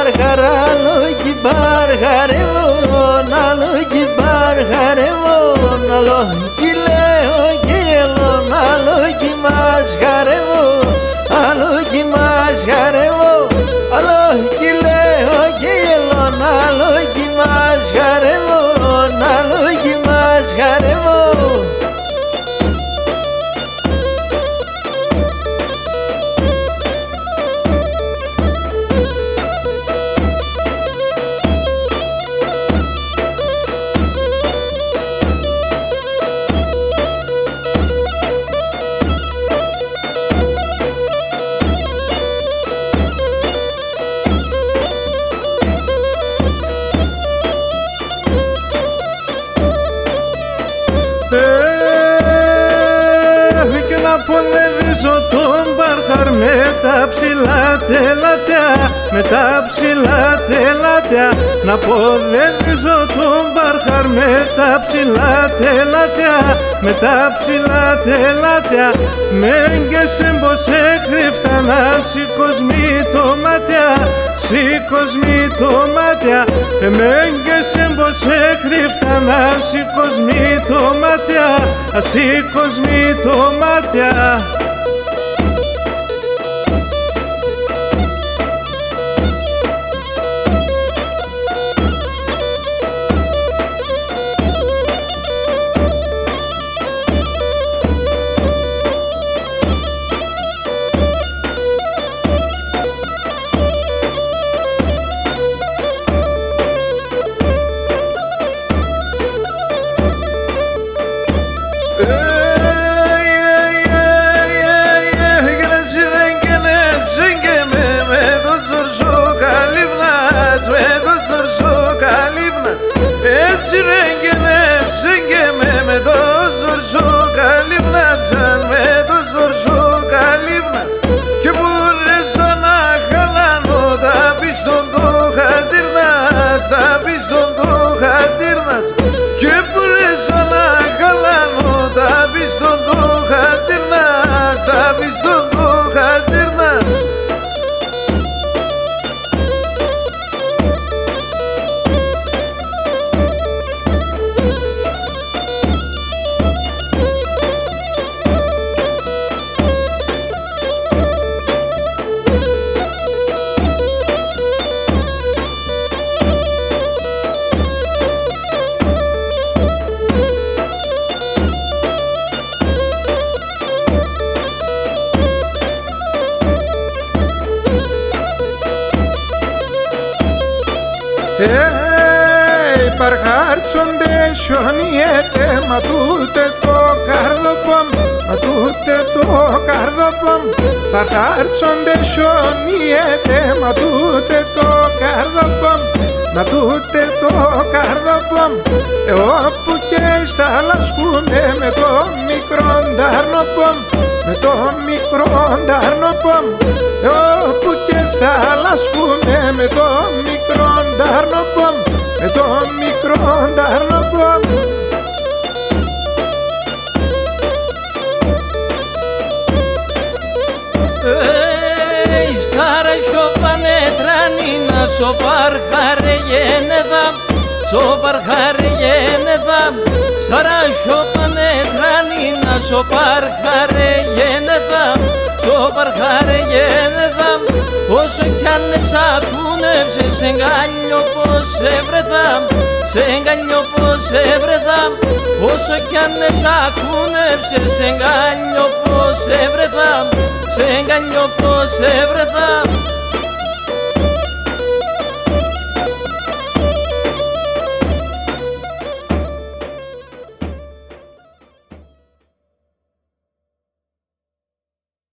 barharalogi barharevon alogi barharevon alogi leo gelon alogi masharevon alogi masharevon alogi leo gelon alogi masharevon alogi masharevon. Και να πονεδίσω τον Μπαρχάρ με τα ψηλά τελάτια, με τα ψηλά τελάτια. Να πονεδίσω τον Μπαρχάρ με τα ψηλά τελάτια, με τα ψηλά τελάτια. Μέγγεσαι πως έκρυφτα να σηκωσμεί το μάτια, σηκωσμεί το μάτια. Μέγγεσαι πως έκρυφτα να σηκωσμεί το μάτια, σηκωσμεί το μάτια. Έτσι ρέγγενε, σύγγεμε με το ζορζό καλύβνατζαν, με το ζορζό καλύβνατ. Και μπορέσα να χαλάνω τα πίστον το χατήρνατς, τα πίστον το χατήρνατς. Και μπορέσα να χαλάνω τα πίστον το χατήρνατς, τα πίστον το χατήρνατς. Παρχάρτσονται σιωνιέται, μα τούτε το καρδοπομ, μα τούτε το καρδοπομ. Παρχάρτσονται σιωνιέται, μα τούτε το καρδοπομ, μα τούτε το καρδοπομ. Όπου και στα λασκούνε με το μικρό νταρνοπομ, με το μικρό νταρνοπομ. Όπου και στα λασκούνε με το μικρό νταρνοπομ, με το μικρό νταρνοπομ. Στάρα σοπανε τρανίνα, σοπαρχάρε γενεδάμ, σοπαρχάρε γενεδάμ. Στάρα σοπανε τρανίνα, σοπαρχάρε γενεδάμ, σοπαρχάρε γενεδάμ. Όσο κι αν εσακούνευσες, σε εγκαλιώ πως έβρεθαμ, σε εγκαλιώ πως έβρεθαμ. Όσο κι αν εσακούνευσες, σε εγκαλιώ πως έβρεθαμ, σε εγκαλιώ πως έβρεθαμ.